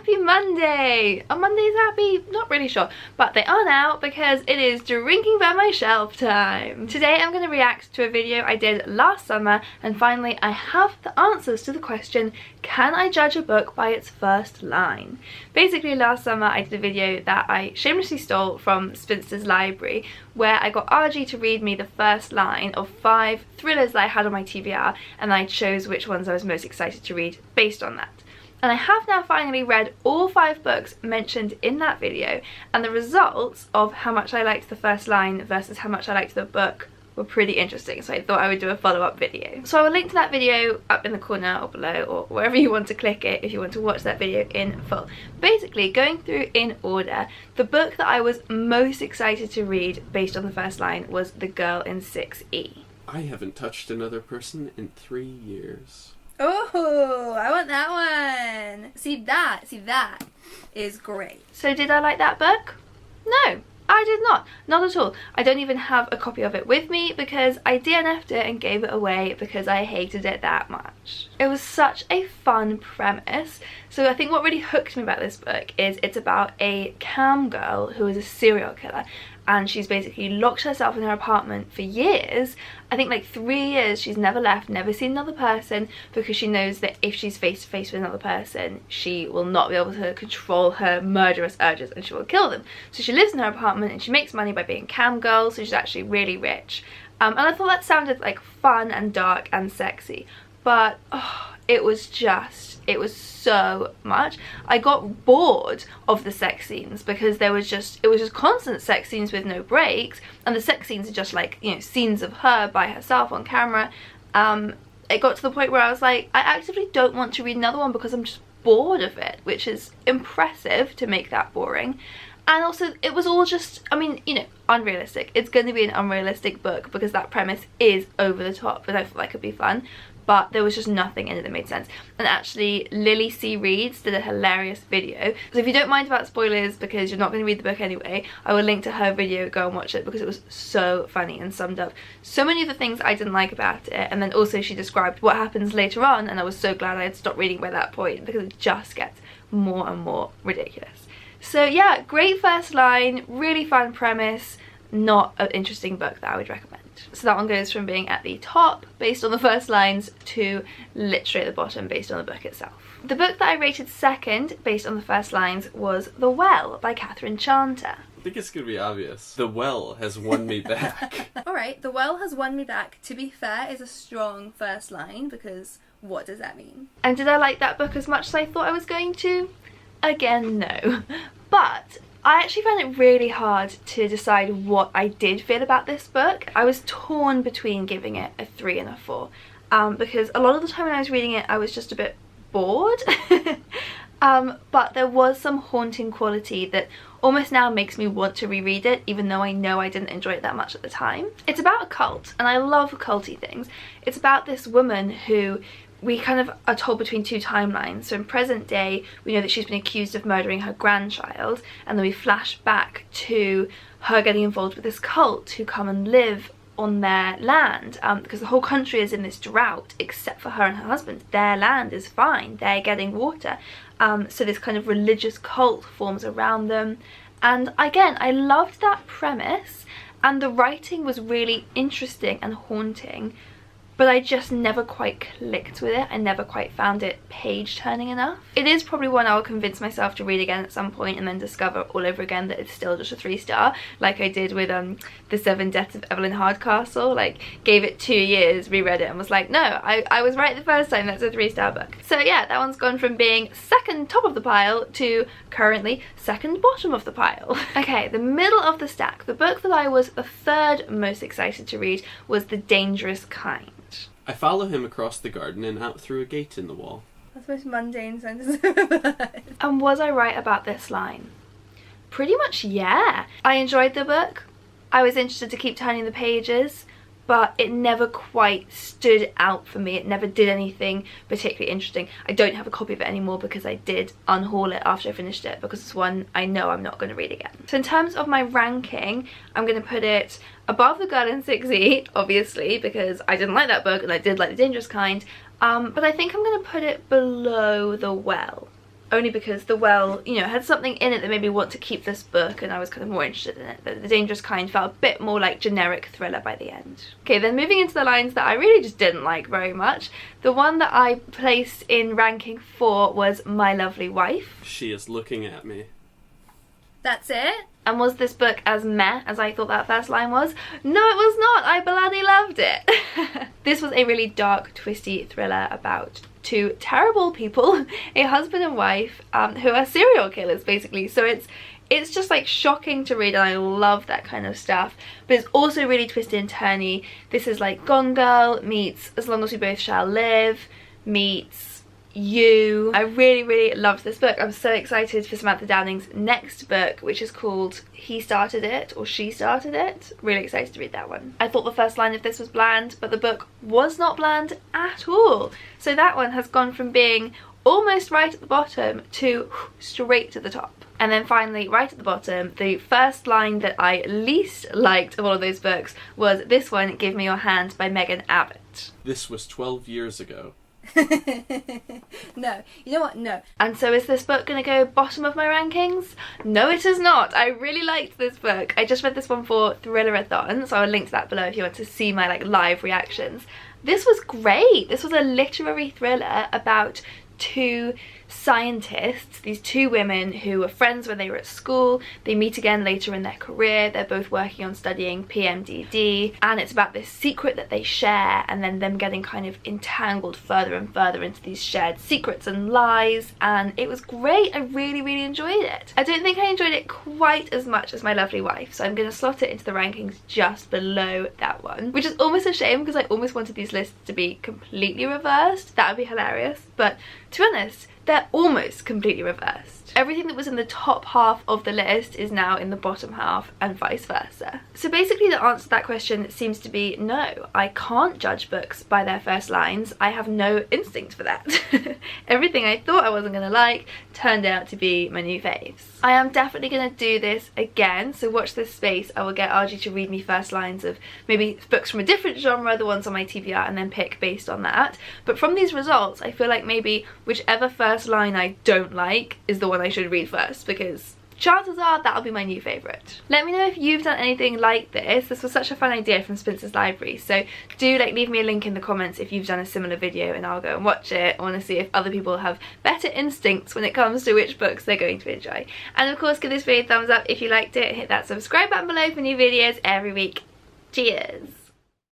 Happy Monday! Are Mondays happy? Not really sure, but they are now because it is drinking by my shelf time. Today I'm going to react to a video I did last summer, and finally I have the answers to the question, can I judge a book by its first line? Basically last summer I did a video that I shamelessly stole from Spinster's Library, where I got RG to read me the first line of 5 thrillers that I had on my TBR, and I chose which ones I was most excited to read based on that. And I have now finally read all 5 books mentioned in that video, and the results of how much I liked the first line versus how much I liked the book were pretty interesting, so I thought I would do a follow-up video. So I will link to that video up in the corner or below, or wherever you want to click it if you want to watch that video in full. Basically, going through in order, the book that I was most excited to read based on the first line was The Girl in 6E. I haven't touched another person in 3 years. Oh, I want that one. See that is great. So did I like that book? No, I did not at all. I don't even have a copy of it with me because I DNF'd it and gave it away because I hated it that much. It was such a fun premise. So I think what really hooked me about this book is it's about a cam girl who is a serial killer, and she's basically locked herself in her apartment for years. I think like 3 years she's never left, never seen another person, because she knows that if she's face to face with another person, she will not be able to control her murderous urges and she will kill them. So she lives in her apartment and she makes money by being cam girl, so she's actually really rich. And I thought that sounded like fun and dark and sexy, but oh, it was so much. I got bored of the sex scenes because it was just constant sex scenes with no breaks, and the sex scenes are just like, you know, scenes of her by herself on camera. It got to the point where I was like, I actively don't want to read another one because I'm just bored of it, which is impressive to make that boring. And also it was all just, I mean, you know, unrealistic. It's going to be an unrealistic book because that premise is over the top, and I thought that could be fun. But there was just nothing in it that made sense. And actually, Lily C. Reads did a hilarious video. So if you don't mind about spoilers, because you're not going to read the book anyway, I will link to her video, go and watch it, because it was so funny and summed up so many of the things I didn't like about it. And then also she described what happens later on, and I was so glad I had stopped reading by that point, because it just gets more and more ridiculous. So yeah, great first line, really fun premise, not an interesting book that I would recommend. So that one goes from being at the top based on the first lines to literally at the bottom based on the book itself. The book that I rated second based on the first lines was The Well by Katherine Chanter. I think it's gonna be obvious. The Well has won me back. Alright, The Well has won me back, to be fair, is a strong first line, because what does that mean? And did I like that book as much as I thought I was going to? Again, no. But I actually found it really hard to decide what I did feel about this book. I was torn between giving it a 3 and a 4, because a lot of the time when I was reading it I was just a bit bored. But there was some haunting quality that almost now makes me want to reread it, even though I know I didn't enjoy it that much at the time. It's about a cult, and I love culty things. It's about this woman who we kind of are told between 2 timelines. So in present day, we know that she's been accused of murdering her grandchild, and then we flash back to her getting involved with this cult who come and live on their land, because the whole country is in this drought except for her and her husband. Their land is fine, they're getting water. So this kind of religious cult forms around them. And again, I loved that premise, and the writing was really interesting and haunting, but I just never quite clicked with it. I never quite found it page-turning enough. It is probably one I'll convince myself to read again at some point, and then discover all over again that it's still just a 3-star, like I did with The 7 Deaths of Evelyn Hardcastle. Like, gave it 2 years, reread it, and was like, no, I was right the first time, that's a 3-star book. So yeah, that one's gone from being second top of the pile to currently second bottom of the pile. Okay, the middle of the stack. The book that I was the 3rd most excited to read was The Dangerous Kind. I follow him across the garden and out through a gate in the wall. That's the most mundane sentence I've ever heard. And was I right about this line? Pretty much, yeah. I enjoyed the book. I was interested to keep turning the pages, but it never quite stood out for me. It never did anything particularly interesting. I don't have a copy of it anymore because I did unhaul it after I finished it, because it's one I know I'm not going to read again. So in terms of my ranking, I'm going to put it above The Girl in 6E, obviously, because I didn't like that book and I did like The Dangerous Kind, but I think I'm going to put it below The Well. only because The Well, you know, had something in it that made me want to keep this book, and I was kind of more interested in it. But The Dangerous Kind felt a bit more like generic thriller by the end. Okay, then moving into the lines that I really just didn't like very much. The one that I placed in ranking 4 was My Lovely Wife. She is looking at me. That's it? And was this book as meh as I thought that first line was? No, it was not. I bloody loved it. This was a really dark, twisty thriller about two terrible people, a husband and wife, who are serial killers basically. So it's just like shocking to read, and I love that kind of stuff. But it's also really twisted and turny. This is like Gone Girl meets As Long as We Both Shall Live meets You. I really loved this book. I'm so excited for Samantha Downing's next book, which is called He Started It or She Started It. Really excited to read that one. I thought the first line of this was bland, but the book was not bland at all. So that one has gone from being almost right at the bottom to straight to the top. And then finally, right at the bottom, the first line that I least liked of all of those books was this one, Give Me Your Hand by Megan Abbott. This was 12 years ago. No, you know what? No. And so is this book going to go bottom of my rankings? No, it is not. I really liked this book. I just read this one for Thrillerathon, so I'll link to that below if you want to see my like live reactions. This was great. This was a literary thriller about two scientists, these two women who were friends when they were at school. They meet again later in their career. They're both working on studying PMDD, and it's about this secret that they share, and then them getting kind of entangled further and further into these shared secrets and lies. And it was great. I really enjoyed it. I don't think I enjoyed it quite as much as My Lovely Wife, so I'm going to slot it into the rankings just below that one, which is almost a shame because I almost wanted these lists to be completely reversed. That would be hilarious, but to be honest, they're almost completely reversed. Everything that was in the top half of the list is now in the bottom half, and vice versa. So basically the answer to that question seems to be no. I can't judge books by their first lines. I have no instinct for that. Everything I thought I wasn't going to like turned out to be my new faves. I am definitely going to do this again, so watch this space. I will get Argy to read me first lines of maybe books from a different genre, the ones on my TBR, and then pick based on that. But from these results, I feel like maybe whichever first line I don't like is the one I should read first, because chances are that'll be my new favourite. Let me know if you've done anything like this. This was such a fun idea from Spencer's Library, so do like leave me a link in the comments if you've done a similar video and I'll go and watch it. I want to see if other people have better instincts when it comes to which books they're going to enjoy. And of course, give this video a thumbs up if you liked it, hit that subscribe button below for new videos every week. Cheers!